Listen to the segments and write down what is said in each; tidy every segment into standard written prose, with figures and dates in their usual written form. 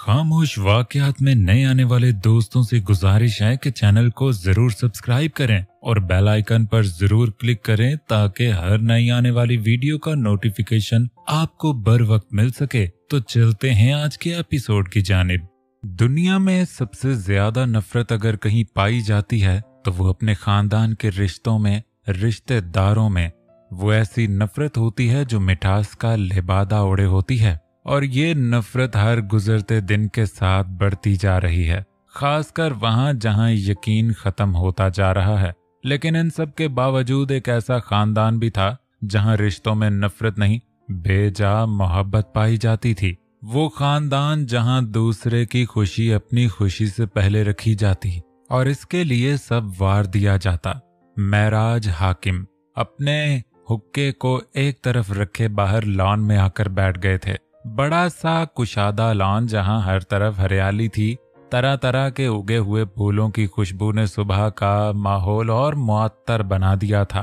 खामोश वाकयात में नए आने वाले दोस्तों से गुजारिश है कि चैनल को जरूर सब्सक्राइब करें और बेल आइकन पर जरूर क्लिक करें ताकि हर नई आने वाली वीडियो का नोटिफिकेशन आपको बर वक्त मिल सके। तो चलते हैं आज के एपिसोड की जानिब। दुनिया में सबसे ज्यादा नफरत अगर कहीं पाई जाती है तो वो अपने खानदान के रिश्तों में, रिश्तेदारों में। वो ऐसी नफरत होती है जो मिठास का लिबादा ओढ़े होती है और ये नफरत हर गुजरते दिन के साथ बढ़ती जा रही है, खासकर वहां जहां यकीन खत्म होता जा रहा है। लेकिन इन सब के बावजूद एक ऐसा खानदान भी था जहां रिश्तों में नफरत नहीं, बेजा मोहब्बत पाई जाती थी। वो खानदान जहां दूसरे की खुशी अपनी खुशी से पहले रखी जाती और इसके लिए सब वार दिया जाता। महराज हाकिम अपने हुक्के को एक तरफ रखे बाहर लॉन में आकर बैठ गए थे। बड़ा सा कुशादा लॉन जहां हर तरफ हरियाली थी, तरह तरह के उगे हुए फूलों की खुशबू ने सुबह का माहौल और मुअत्तर बना दिया था।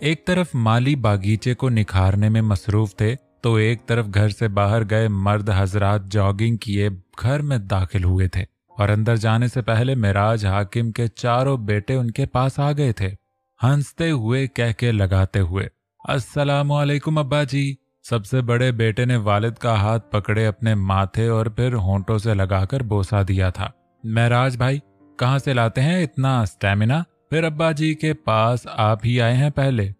एक तरफ माली बागीचे को निखारने में मसरूफ थे तो एक तरफ घर से बाहर गए मर्द हजरात जॉगिंग किए घर में दाखिल हुए थे और अंदर जाने से पहले महराज हाकिम के चारों बेटे उनके पास आ गए थे, हंसते हुए कह के लगाते हुए, अस्सलामु अलैकुम अब्बा जी। सबसे बड़े बेटे ने वालिद का हाथ पकड़े अपने माथे और फिर होंठों से लगाकर बोसा दिया था। महराज भाई, कहाँ से लाते हैं इतना स्टैमिना? फिर अब्बा जी के पास आप ही आए हैं पहले।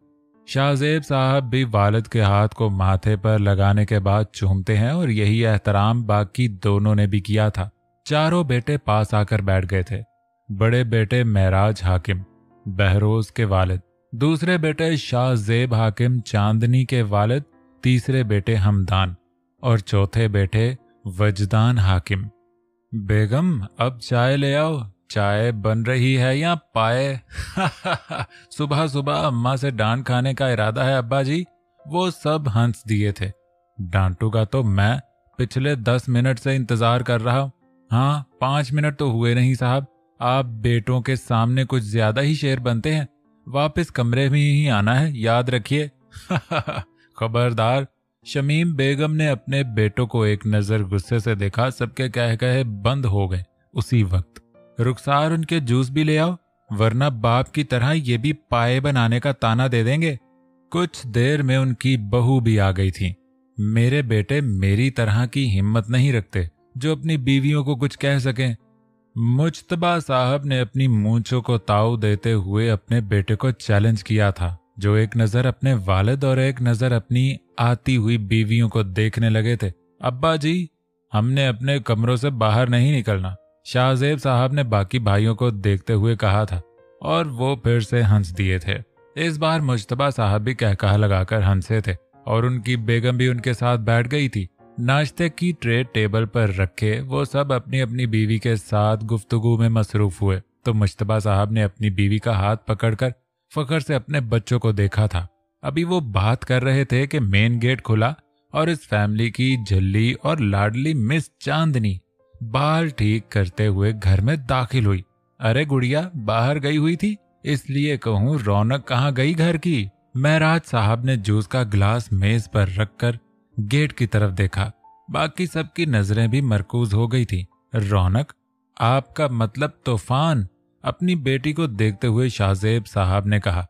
शाहजेब साहब भी वालिद के हाथ को माथे पर लगाने के बाद चूमते हैं और यही एहतराम बाकी दोनों ने भी किया था। चारों बेटे पास आकर बैठ गए थे। बड़े बेटे महराज हाकिम, बहरोज के वालिद, दूसरे बेटे शाहजेब हाकिम, चांदनी के वालिद, तीसरे बेटे हमदान और चौथे बेटे वजदान हाकिम। बेगम, अब चाय ले आओ, चाय बन रही है या पाए? सुबह सुबह अम्मा से डांट खाने का इरादा है अब्बा जी। वो सब हंस दिए थे। डांटूगा तो मैं पिछले 10 मिनट से इंतजार कर रहा हूं। हाँ, 5 मिनट तो हुए नहीं साहब। आप बेटों के सामने कुछ ज्यादा ही शेर बनते हैं। वापस कमरे में ही आना है, याद रखिए। खबरदार। शमीम बेगम ने अपने बेटों को एक नजर गुस्से से देखा। सबके कह कहे बंद हो गए। उसी वक्त रुखसार, उनके जूस भी ले आओ वरना बाप की तरह ये भी पाए बनाने का ताना दे देंगे। कुछ देर में उनकी बहू भी आ गई थी। मेरे बेटे मेरी तरह की हिम्मत नहीं रखते जो अपनी बीवियों को कुछ कह सकें। मुज्तबा साहब ने अपनी मूंछों को ताव देते हुए अपने बेटे को चैलेंज किया था, जो एक नजर अपने वालिद और एक नजर अपनी आती हुई बीवियों को देखने लगे थे। अब्बा जी, हमने अपने कमरों से बाहर नहीं निकलना, शाहजेब साहब ने बाकी भाइयों को देखते हुए कहा था और वो फिर से हंस दिए थे। इस बार मुज्तबा साहब भी कहकहा लगाकर हंसे थे और उनकी बेगम भी उनके साथ बैठ गई थी। नाश्ते की ट्रे टेबल पर रखे वो सब अपनी अपनी बीवी के साथ गुफ्तगू में मसरूफ हुए तो मुज्तबा साहब ने अपनी बीवी का हाथ पकड़कर फखर से अपने बच्चों को देखा था। अभी वो बात कर रहे थे कि मेन गेट खुला और इस फैमिली की झल्ली और लाडली मिस चांदनी बाल ठीक करते हुए घर में दाखिल हुई। अरे गुड़िया बाहर गई हुई थी, इसलिए कहूँ रौनक कहाँ गई घर की? महराज साहब ने जूस का गिलास मेज पर रखकर गेट की तरफ देखा। बाकी सबकी नजरें भी मरकूज हो गई थी। रौनक? आपका मतलब तूफान? अपनी बेटी को देखते हुए शाहजेब साहब ने कहा।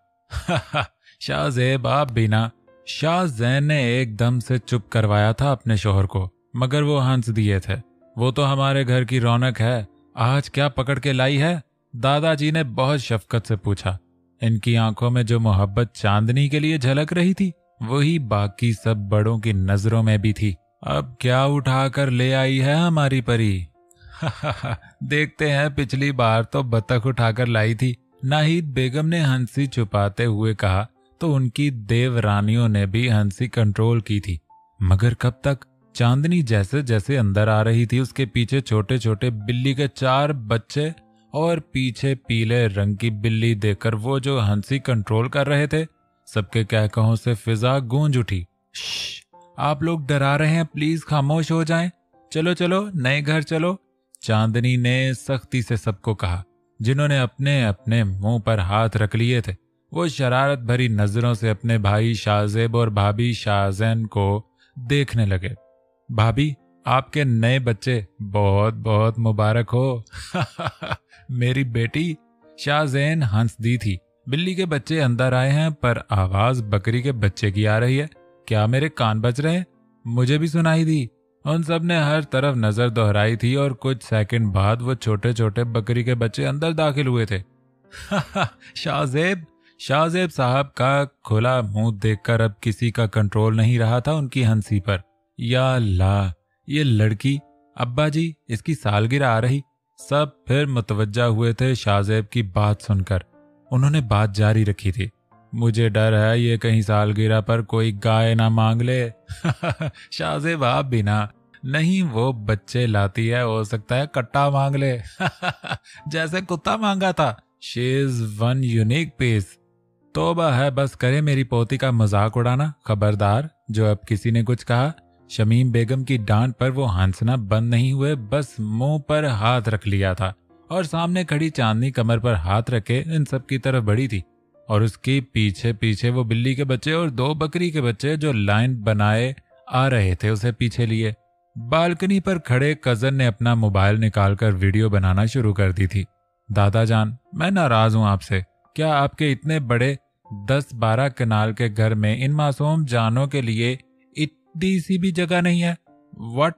शाहजेब आप भी ना। शाहजैन ने एकदम से चुप करवाया था अपने शोहर को, मगर वो हंस दिए थे। वो तो हमारे घर की रौनक है, आज क्या पकड़ के लाई है? दादाजी ने बहुत शफकत से पूछा। इनकी आंखों में जो मोहब्बत चांदनी के लिए झलक रही थी वही बाकी सब बड़ों की नजरों में भी थी। अब क्या उठाकर ले आई है हमारी परी? देखते हैं, पिछली बार तो बतख उठाकर लाई थी। नाहिद बेगम ने हंसी छुपाते हुए कहा तो उनकी देवरानियों ने भी हंसी कंट्रोल की थी, मगर कब तक? चांदनी जैसे जैसे अंदर आ रही थी उसके पीछे छोटे छोटे बिल्ली के 4 बच्चे और पीछे पीले रंग की बिल्ली देखकर वो जो हंसी कंट्रोल कर रहे थे, सबके कहकहों से फिजा गूंज उठी। आप लोग डरा रहे हैं, प्लीज खामोश हो जाएं। चलो चलो नए घर चलो, चांदनी ने सख्ती से सबको कहा। जिन्होंने अपने अपने मुंह पर हाथ रख लिए थे वो शरारत भरी नजरों से अपने भाई शाहजेब और भाभी शाहजैन को देखने लगे। भाभी, आपके नए बच्चे बहुत बहुत मुबारक हो। मेरी बेटी शाहजैन हंस दी थी। बिल्ली के बच्चे अंदर आए हैं, पर आवाज बकरी के बच्चे की आ रही है। क्या मेरे कान बज रहे हैं? मुझे भी सुनाई दी। उन सब ने हर तरफ नजर दोहराई थी और कुछ सेकंड बाद वो छोटे छोटे बकरी के बच्चे अंदर दाखिल हुए थे। शाहजेब शाहजेब साहब का खुला मुंह देखकर अब किसी का कंट्रोल नहीं रहा था उनकी हंसी पर। या अल्लाह, ये लड़की, अब्बा जी, इसकी सालगिरह आ रही। सब फिर मुतवज्जा हुए थे शाहजेब की बात सुनकर। उन्होंने बात जारी रखी थी। मुझे डर है ये कहीं सालगिरह पर कोई गाय ना मांग ले। शाहजेब आप भी ना। नहीं, वो बच्चे लाती है, हो सकता है कट्टा मांग ले। जैसे कुत्ता मांगा था। She is one unique piece. तौबा है, बस करे मेरी पोती का मजाक उड़ाना। खबरदार, जो अब किसी ने कुछ कहा। शमीम बेगम की डांट पर वो हंसना बंद नहीं हुए, बस मुंह पर हाथ रख लिया था और सामने खड़ी चांदनी कमर पर हाथ रखे इन सब की तरफ बढ़ी थी। और उसके पीछे पीछे वो बिल्ली के बच्चे और 2 बकरी के बच्चे जो लाइन बनाए आ रहे थे उसे पीछे लिए। बालकनी पर खड़े कजन ने अपना मोबाइल निकालकर वीडियो बनाना शुरू कर दी थी। दादा जान, मैं नाराज हूं आपसे। क्या आपके इतने बड़े 10-12 कनाल के घर में इन मासूम जानों के लिए इतनी सी भी जगह नहीं है? व्हाट?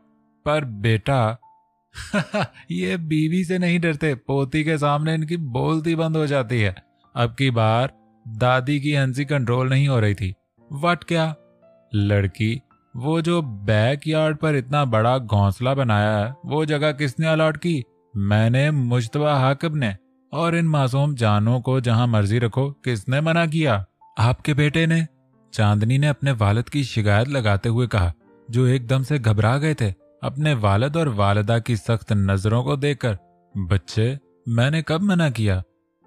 पर बेटा, ये बीवी से नहीं डरते, पोती के सामने इनकी बोलती बंद हो जाती है। अब की बार दादी की हंसी कंट्रोल नहीं हो रही थी। व्हाट? क्या? लड़की, वो जो बैकयार्ड पर इतना बड़ा घोंसला बनाया है, वो जगह किसने अलॉट की? मैंने, मुश्तबा हाकिम ने। और इन मासूम जानों को जहां मर्जी रखो, किसने मना किया? आपके बेटे ने। चांदनी ने अपने वालिद की शिकायत लगाते हुए कहा, जो एकदम से घबरा गए थे अपने वालिद और वालिदा की सख्त नजरों को देखकर। बच्चे, मैंने कब मना किया?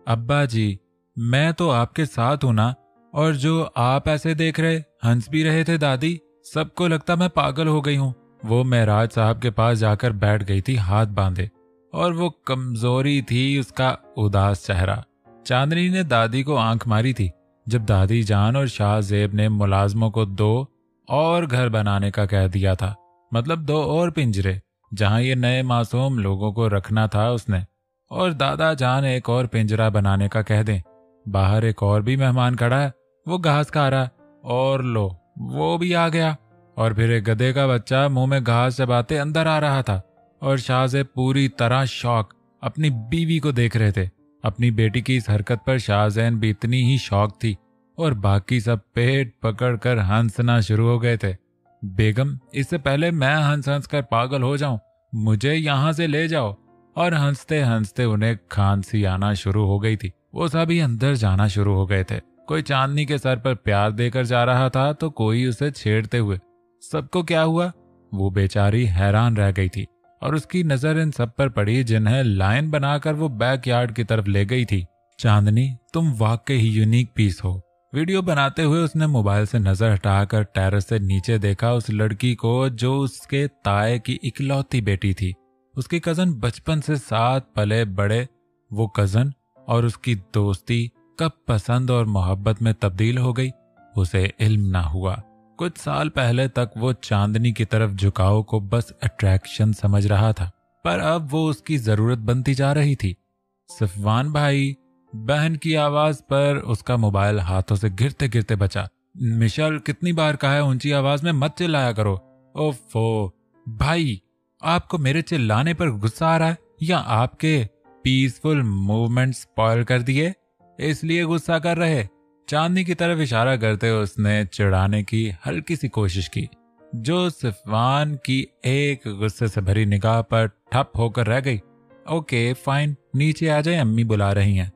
अब्बा जी, मैं तो आपके साथ हूं ना। और जो आप ऐसे देख रहे, हंस भी रहे थे दादी, सबको लगता मैं पागल हो गई हूं। वो महराज साहब के पास जाकर बैठ गई थी हाथ बांधे, और वो कमजोरी थी उसका उदास चेहरा। चांदनी ने दादी को आंख मारी थी जब दादी जान और शाहजेब ने मुलाजमों को 2 और घर बनाने का कह दिया था। मतलब 2 और पिंजरे जहां ये नए मासूम लोगों को रखना था उसने। और दादा जान एक और पिंजरा बनाने का कह दें। बाहर एक और भी मेहमान खड़ा है, वो घास खा रहा है, और लो वो भी आ गया। और फिर एक गधे का बच्चा मुंह में घास चबाते अंदर आ रहा था। और शाहजेब पूरी तरह शौक अपनी बीवी को देख रहे थे। अपनी बेटी की इस हरकत पर शाहजैन भी इतनी ही शौक थी, और बाकी सब पेट पकड़कर हंसना शुरू हो गए थे। बेगम, इससे पहले मैं हंस हंस कर पागल हो जाऊं, मुझे यहां से ले जाओ। और हंसते हंसते उन्हें खांसी आना शुरू हो गई थी। वो सभी अंदर जाना शुरू हो गए थे। कोई चांदनी के सर पर प्यार देकर जा रहा था तो कोई उसे छेड़ते हुए। सबको क्या हुआ? वो बेचारी हैरान रह गई थी, और उसकी नजर इन सब पर पड़ी जिन्हें लाइन बनाकर वो बैकयार्ड की तरफ ले गई थी। चांदनी, तुम वाकई ही यूनिक पीस हो। वीडियो बनाते हुए उसने मोबाइल से नजर हटाकर टेरेस से नीचे देखा उस लड़की को जो उसके ताए की इकलौती बेटी थी। उसकी कजन बचपन से साथ पले बड़े। वो कजन और उसकी दोस्ती कब पसंद और मोहब्बत में तब्दील हो गई, उसे इल्म ना हुआ। कुछ साल पहले तक वो चांदनी की तरफ झुकाव को बस अट्रैक्शन समझ रहा था, पर अब वो उसकी जरूरत बनती जा रही थी। सफवान भाई, बहन की आवाज पर उसका मोबाइल हाथों से गिरते गिरते बचा। मिशेल, कितनी बार कहा है ऊंची आवाज में मत चिल्लाया करो। ओफो भाई, आपको मेरे चिल्लाने पर गुस्सा आ रहा है, या आपके पीसफुल मूवमेंट स्पॉइल कर दिए इसलिए गुस्सा कर रहे? चांदनी की तरफ इशारा करते उसने चिढ़ाने की हल्की सी कोशिश की, जो सफवान की एक गुस्से से भरी निगाह पर ठप होकर रह गई। ओके फाइन, नीचे आ जाए, अम्मी बुला रही हैं।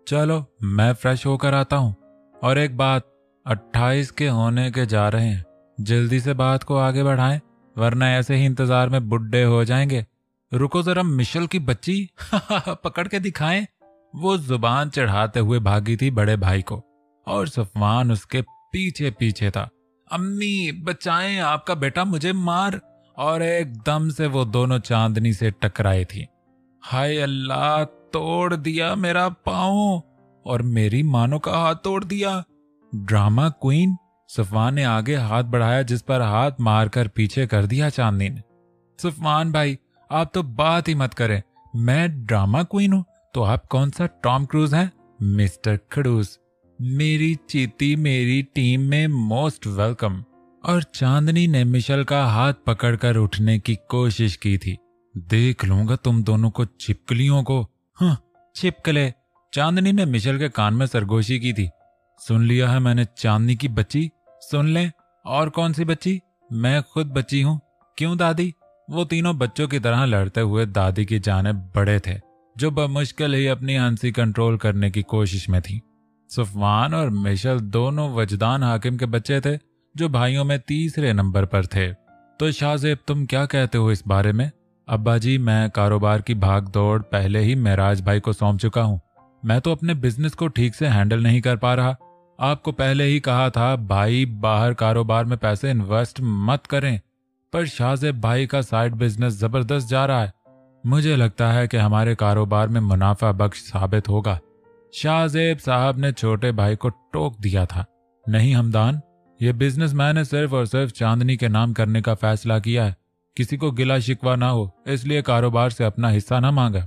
चलो मैं फ्रेश होकर आता हूँ। और एक बात, 28 के होने के जा रहे हैं, जल्दी से बात को आगे बढ़ाएं, वरना ऐसे ही इंतजार में बुड्ढे हो जाएंगे। रुको जरा, मिशेल की बच्ची पकड़ के दिखाएं। वो जुबान चढ़ाते हुए भागी थी बड़े भाई को, और सफवान उसके पीछे पीछे था। अम्मी बचाएं, आपका बेटा मुझे मार। और एकदम से वो दोनों चांदनी से टकराई थी। हाय अल्लाह, तोड़ दिया मेरा पाँव, और मेरी मानो का हाथ तोड़ दिया। Drama queen. सफवान ने आगे हाथ बढ़ाया, जिस पर हाथ मारकर पीछे कर दिया चांदनी ने। सफवान भाई, आप तो बात ही मत करें। मैं ड्रामा क्वीन हूं तो आप कौन सा टॉम क्रूज हैं? मिस्टर खड़ूस, मेरी चीती मेरी टीम में मोस्ट वेलकम। और चांदनी ने मिशेल का हाथ पकड़कर उठने की कोशिश की थी। देख लूंगा तुम दोनों को, चिपकलियों को। हाँ, चिपकले। चांदनी ने मिशेल के कान में सरगोशी की थी। सुन लिया है मैंने, चांदनी की बच्ची। सुन ले। और कौन सी बच्ची? मैं खुद बच्ची हूं। क्यों दादी? वो तीनों बच्चों की तरह लड़ते हुए दादी की जानिब बढ़े थे, जो बमुश्किल ही अपनी हंसी कंट्रोल करने की कोशिश में थी। सफवान और मिशेल दोनों वजदान हाकिम के बच्चे थे, जो भाइयों में तीसरे नंबर पर थे। तो शाहजेब, तुम क्या कहते हो इस बारे में? अब्बा जी, मैं कारोबार की भाग दौड़ पहले ही महराज भाई को सौंप चुका हूँ। मैं तो अपने बिजनेस को ठीक से हैंडल नहीं कर पा रहा। आपको पहले ही कहा था भाई, बाहर कारोबार में पैसे इन्वेस्ट मत करें। पर शाहजेब भाई का साइड बिजनेस जबरदस्त जा रहा है। मुझे लगता है कि हमारे कारोबार में मुनाफा बख्श साबित होगा। शाहजेब साहब ने छोटे भाई को टोक दिया था। नहीं हमदान, ये बिजनेस मैंने सिर्फ और सिर्फ चांदनी के नाम करने का फैसला किया है। किसी को गिला शिकवा ना हो, इसलिए कारोबार से अपना हिस्सा ना मांगा।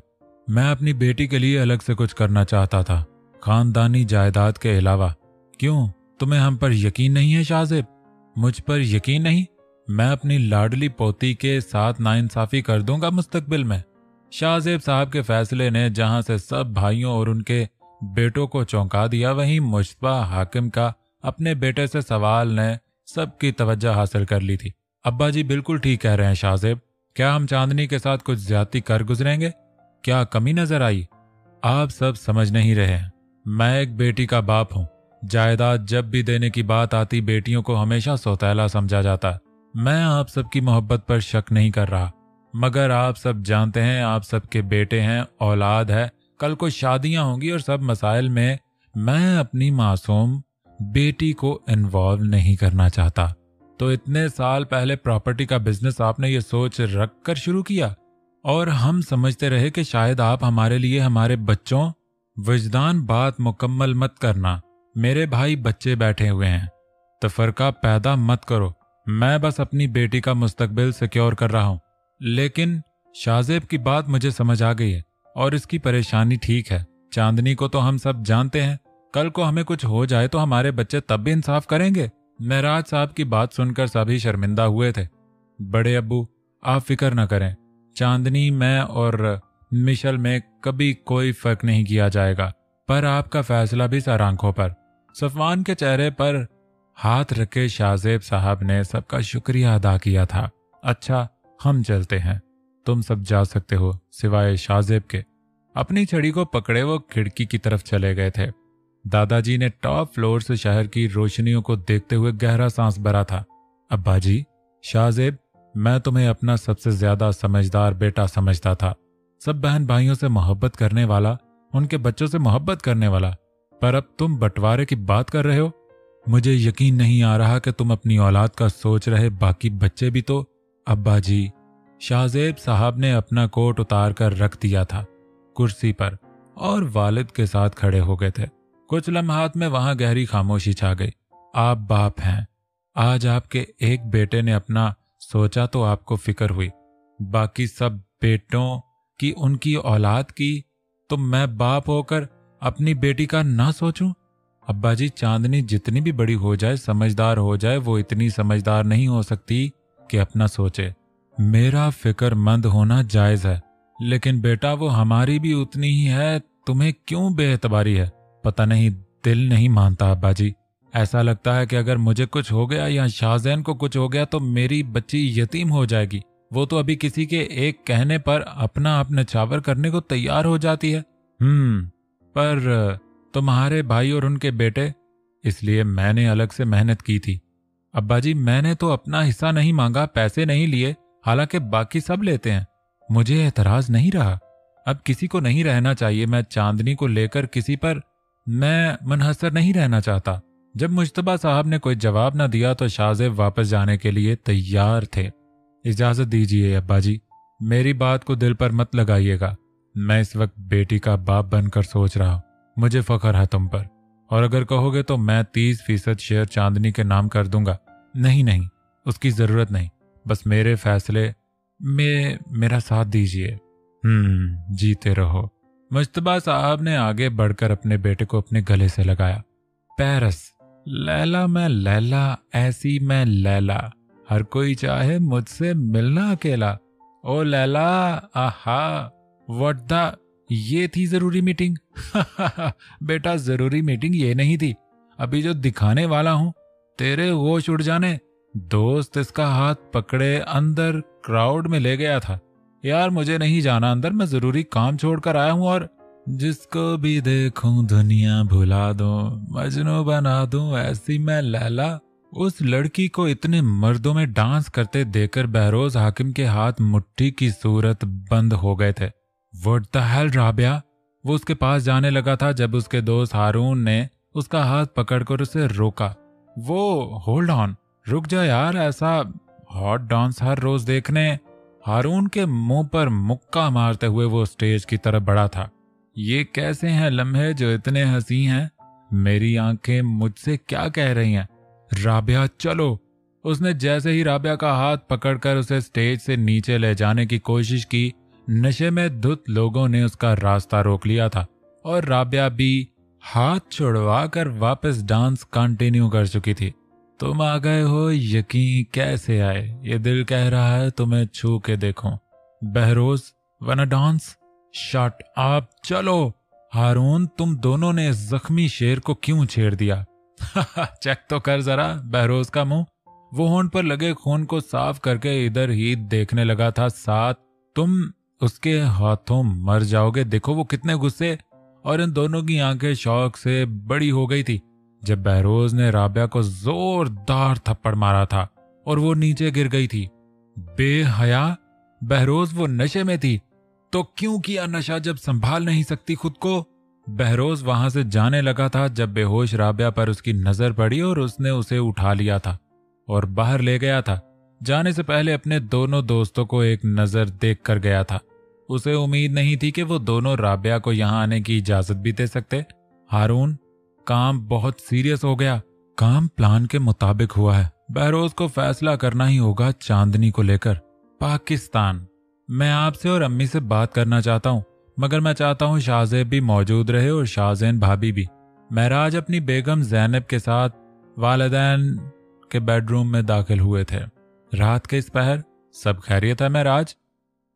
मैं अपनी बेटी के लिए अलग से कुछ करना चाहता था, खानदानी जायदाद के अलावा। क्यों, तुम्हें हम पर यकीन नहीं है शाहजेब? मुझ पर यकीन नहीं? मैं अपनी लाडली पोती के साथ नाइंसाफी कर दूंगा मुस्तकबिल में। शाहजेब साहब के फैसले ने जहां से सब भाइयों और उनके बेटों को चौंका दिया, वहीं मुश्तबा हाकिम का अपने बेटे से सवाल ने सबकी तवज्जो हासिल कर ली थी। अब्बा जी बिल्कुल ठीक कह रहे हैं शाहजेब। क्या हम चांदनी के साथ कुछ ज्यादती कर गुजरेंगे? क्या कमी नजर आई? आप सब समझ नहीं रहे हैं। मैं एक बेटी का बाप हूं। जायदाद जब भी देने की बात आती, बेटियों को हमेशा सौतेला समझा जाता। मैं आप सबकी मोहब्बत पर शक नहीं कर रहा, मगर आप सब जानते हैं, आप सबके बेटे हैं, औलाद है, कल को शादियां होंगी और सब मसाइल में मैं अपनी मासूम बेटी को इन्वॉल्व नहीं करना चाहता। तो इतने साल पहले प्रॉपर्टी का बिजनेस आपने ये सोच रख कर शुरू किया, और हम समझते रहे कि शायद आप हमारे लिए, हमारे बच्चों। वजदान, बात मुकम्मल मत करना। मेरे भाई बच्चे बैठे हुए हैं, तफरका पैदा मत करो। मैं बस अपनी बेटी का मुस्तकबिल सिक्योर कर रहा हूं। लेकिन शाहजेब की बात मुझे समझ आ गई है, और इसकी परेशानी ठीक है। चांदनी को तो हम सब जानते हैं। कल को हमें कुछ हो जाए तो हमारे बच्चे तब भी इंसाफ करेंगे। महराज साहब की बात सुनकर सभी शर्मिंदा हुए थे। बड़े अब्बू, आप फिक्र न करें। चांदनी, मैं और मिशेल में कभी कोई फर्क नहीं किया जाएगा, पर आपका फैसला भी सर आंखों पर। सफवान के चेहरे पर हाथ रखे शाहजेब साहब ने सबका शुक्रिया अदा किया था। अच्छा, हम चलते हैं, तुम सब जा सकते हो सिवाय शाहजेब के। अपनी छड़ी को पकड़े वो खिड़की की तरफ चले गए थे। दादाजी ने टॉप फ्लोर से शहर की रोशनियों को देखते हुए गहरा सांस भरा था। अब्बा जी, शाहजेब, मैं तुम्हें अपना सबसे ज्यादा समझदार बेटा समझता था, सब बहन भाइयों से मोहब्बत करने वाला, उनके बच्चों से मोहब्बत करने वाला, पर अब तुम बंटवारे की बात कर रहे हो। मुझे यकीन नहीं आ रहा कि तुम अपनी औलाद का सोच रहे, बाकी बच्चे भी तो। अब्बा जी, शाहजेब साहब ने अपना कोट उतार कर रख दिया था कुर्सी पर और वालिद के साथ खड़े हो गए थे। कुछ लम्हात में वहां गहरी खामोशी छा गई। आप बाप हैं, आज आपके एक बेटे ने अपना सोचा तो आपको फिक्र हुई, बाकी सब बेटों की, उनकी औलाद की, तो मैं बाप होकर अपनी बेटी का ना सोचूं? अब्बा जी, चांदनी जितनी भी बड़ी हो जाए, समझदार हो जाए, वो इतनी समझदार नहीं हो सकती कि अपना सोचे। मेरा फिक्रमंद होना जायज है, लेकिन बेटा वो हमारी भी उतनी ही है। तुम्हें क्यों बेएतबारी है? पता नहीं, दिल नहीं मानता अब्बा जी। ऐसा लगता है कि अगर मुझे कुछ हो गया या शाहजैन को कुछ हो गया तो मेरी बच्ची यतीम हो जाएगी। वो तो अभी किसी के एक कहने पर अपना आप न्यौछावर करने को तैयार हो जाती है। पर तुम्हारे भाई और उनके बेटे, इसलिए मैंने अलग से मेहनत की थी। अब्बा जी, मैंने तो अपना हिस्सा नहीं मांगा, पैसे नहीं लिए, हालांकि बाकी सब लेते हैं। मुझे एतराज नहीं रहा। अब किसी को नहीं रहना चाहिए। मैं चांदनी को लेकर किसी पर मैं मुनहसर नहीं रहना चाहता। जब मुश्तबा साहब ने कोई जवाब न दिया तो शाहजेब वापस जाने के लिए तैयार थे। इजाजत दीजिए अब्बा जी, मेरी बात को दिल पर मत लगाइएगा। मैं इस वक्त बेटी का बाप बनकर सोच रहा हूं। मुझे फख्र है तुम पर, और अगर कहोगे तो मैं 30% शेयर चांदनी के नाम कर दूंगा। नहीं, उसकी जरूरत नहीं। बस मेरे फैसले मेरा साथ दीजिए। जीते रहो। मुश्तबा साहब ने आगे बढ़कर अपने बेटे को अपने गले से लगाया। पैरस, लैला मैं लैला, ऐसी मैं लैला, हर कोई चाहे मुझसे मिलना अकेला। ओ लैला, आहा, व्हाट द, ये थी जरूरी मीटिंग। बेटा, जरूरी मीटिंग ये नहीं थी, अभी जो दिखाने वाला हूं तेरे होश उड़ जाने। दोस्त इसका हाथ पकड़े अंदर क्राउड में ले गया था। यार मुझे नहीं जाना अंदर, मैं जरूरी काम छोड़कर आया हूं और जिसको भी देखूं दुनिया भुला दूं, मजनू बना दूं, ऐसी मैं लैला। उस लड़की को इतने मर्दों में डांस करते देखकर बहरोज हाकिम के हाथ मुट्ठी की सूरत बंद हो गए थे। व्हाट द हेल राबिया, वो उसके पास जाने लगा था जब उसके दोस्त हारून ने उसका हाथ पकड़कर उसे रोका। वो होल्ड ऑन, रुक जा यार, ऐसा हॉट डांस हर रोज देखने। हारून के मुंह पर मुक्का मारते हुए वो स्टेज की तरफ बढ़ा था। ये कैसे हैं लम्हे जो इतने हंसी हैं? मेरी आंखें मुझसे क्या कह रही हैं? राबिया चलो। उसने जैसे ही राबिया का हाथ पकड़कर उसे स्टेज से नीचे ले जाने की कोशिश की, नशे में धुत लोगों ने उसका रास्ता रोक लिया था और राबिया भी हाथ छुड़वा कर वापस डांस कंटिन्यू कर चुकी थी। तुम आ गए हो, यकीन कैसे आए? ये दिल कह रहा है तुम्हें छू के देखो। बहरोज, वना डांस? शट अप, चलो। हारून, तुम दोनों ने इस जख्मी शेर को क्यों छेड़ दिया? चेक तो कर जरा बहरोज का मुंह। वो होंठ पर लगे खून को साफ करके इधर ही देखने लगा था। साथ तुम उसके हाथों मर जाओगे। देखो वो कितने गुस्से। और इन दोनों की आंखें शौक से बड़ी हो गई थी जब बहरोज ने राबिया को जोरदार थप्पड़ मारा था और वो नीचे गिर गई थी। बेहया बहरोज, वो नशे में थी तो क्यों किया नशा जब संभाल नहीं सकती खुद को? बहरोज वहां से जाने लगा था जब बेहोश राबिया पर उसकी नजर पड़ी और उसने उसे उठा लिया था और बाहर ले गया था। जाने से पहले अपने दोनों दोस्तों को एक नजर देख कर गया था। उसे उम्मीद नहीं थी कि वो दोनों राबिया को यहां आने की इजाजत भी दे सकते। हारून, काम बहुत सीरियस हो गया। काम प्लान के मुताबिक हुआ है। बहरोज को फैसला करना ही होगा चांदनी को लेकर। पाकिस्तान, मैं आपसे और अम्मी से बात करना चाहता हूँ, मगर मैं चाहता हूँ शाहजेब भी मौजूद रहे और शाहजैन भाभी भी। महराज अपनी बेगम जैनब के साथ वालिदैन के बेडरूम में दाखिल हुए थे। रात के इस पहर सब खैरियत है महराज?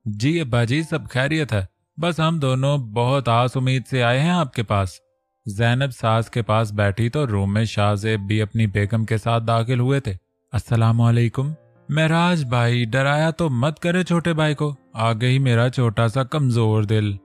जी अब्बा जी, सब खैरियत है, बस हम दोनों बहुत आस उम्मीद से आए हैं आपके पास। जैनब सास के पास बैठी तो रूम में शाहजेब भी अपनी बेगम के साथ दाखिल हुए थे। अस्सलामु अलैकुम। महराज भाई, डराया तो मत करे छोटे भाई को, आगे ही मेरा छोटा सा कमजोर दिल।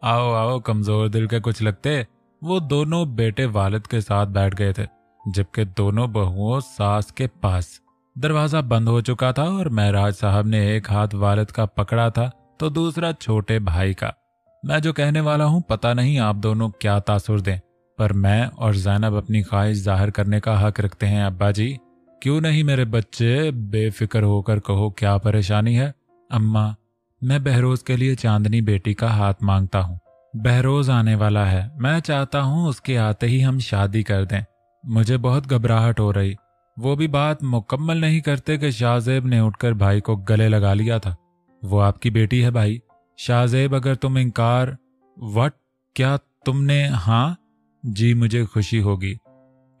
आओ आओ, कमजोर दिल के कुछ लगते। वो दोनों बेटे वालिद के साथ बैठ गए थे जबकि दोनों बहुओं सास के पास। दरवाजा बंद हो चुका था और महराज साहब ने एक हाथ वालिद का पकड़ा था तो दूसरा छोटे भाई का। मैं जो कहने वाला हूं पता नहीं आप दोनों क्या तासुर दें, पर मैं और जैनब अपनी ख्वाहिश जाहिर करने का हक रखते हैं अब्बा जी। क्यों नहीं मेरे बच्चे, बेफिक्र होकर कहो क्या परेशानी है? अम्मा, मैं बहरोज के लिए चांदनी बेटी का हाथ मांगता हूँ। बहरोज आने वाला है, मैं चाहता हूँ उसके आते ही हम शादी कर दें। मुझे बहुत घबराहट हो रही। वो भी बात मुकम्मल नहीं करते कि शाहजेब ने उठकर भाई को गले लगा लिया था। वो आपकी बेटी है भाई। शाहजेब, अगर तुम इनकार। वट, क्या तुमने? हाँ जी, मुझे खुशी होगी,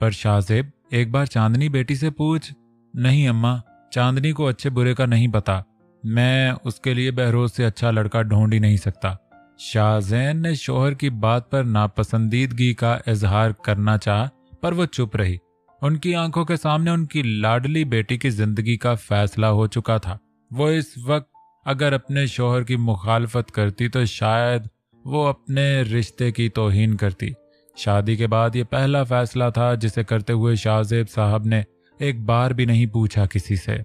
पर शाहजेब एक बार चांदनी बेटी से पूछ। नहीं अम्मा, चांदनी को अच्छे बुरे का नहीं पता। मैं उसके लिए बहरोज से अच्छा लड़का ढूंढ ही नहीं सकता। शाहजैन ने शोहर की बात पर नापसंदीदगी का इजहार करना चाहा पर वो चुप रही। उनकी आंखों के सामने उनकी लाडली बेटी की जिंदगी का फैसला हो चुका था। वो इस वक्त अगर अपने शोहर की मुखालफत करती तो शायद वो अपने रिश्ते की तौहीन करती। शादी के बाद ये पहला फैसला था जिसे करते हुए शाहजेब साहब ने एक बार भी नहीं पूछा किसी से।